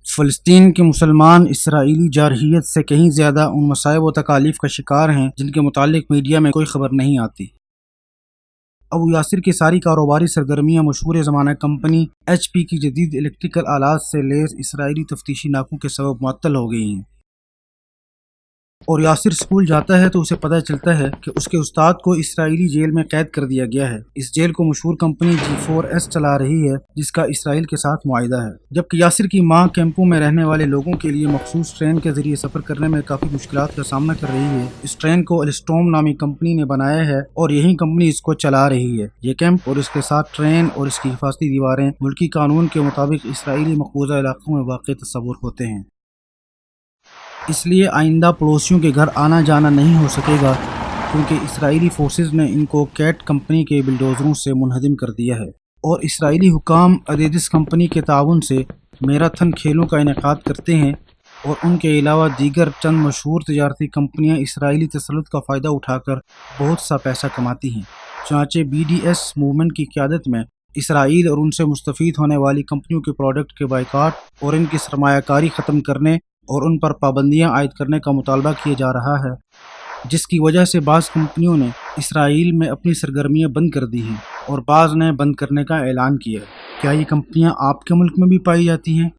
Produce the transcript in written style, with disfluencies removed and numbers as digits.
फ़लस्तीन के मुसलमान इसराइली जारहियत से कहीं ज़्यादा उन मसाइब व तकालीफ का शिकार हैं जिनके मुतालिक मीडिया में कोई खबर नहीं आती। अबू यासिर की सारी कारोबारी सरगर्मियाँ मशहूर ज़माना कंपनी HP की जदीद इलेक्ट्रिकल आलात से लैस इसराइली तफ्तीशी नाकों के सबब मुअत्तल हो गई हैं। और यासिर स्कूल जाता है तो उसे पता चलता है कि उसके उस्ताद को इसराइली जेल में कैद कर दिया गया है। इस जेल को मशहूर कंपनी G4S चला रही है, जिसका इसराइल के साथ मुआहिदा है। जबकि यासिर की मां कैंपों में रहने वाले लोगों के लिए मखसूस ट्रेन के जरिए सफर करने में काफी मुश्किलात का सामना कर रही है। इस ट्रेन को एल्स्टॉम नामी कंपनी ने बनाया है और यही कंपनी इसको चला रही है। ये कैंप और इसके साथ ट्रेन और इसकी हिफाजती दीवारें मुल्की कानून के मुताबिक इसराइली मकबूजा इलाकों में वाक़ तस्वुर होते हैं, इसलिए आइंदा पड़ोसियों के घर आना जाना नहीं हो सकेगा, क्योंकि इसराइली फोर्सेस ने इनको कैट कंपनी के बिल्डोज़रों से मुनहदिम कर दिया है। और इसराइली हुकाम अदीदिस कंपनी के ताउन से मैराथन खेलों का इनेकाद करते हैं और उनके अलावा दीगर चंद मशहूर तजारती कंपनियां इसराइली तसल्लुत का फ़ायदा उठाकर बहुत सा पैसा कमाती हैं। चुनांचे BDS मूवमेंट की क़यादत में इसराइल और उनसे मुस्तफ़ीद होने वाली कंपनियों के प्रोडक्ट के बायकाट और इनकी सरमायाकारी ख़त्म करने और उन पर पाबंदियां आयद करने का मुतालबा किया जा रहा है, जिसकी वजह से बाज़ कंपनियों ने इसराइल में अपनी सरगर्मियां बंद कर दी हैं और बाज़ ने बंद करने का ऐलान किया है। क्या ये कंपनियां आपके मुल्क में भी पाई जाती हैं?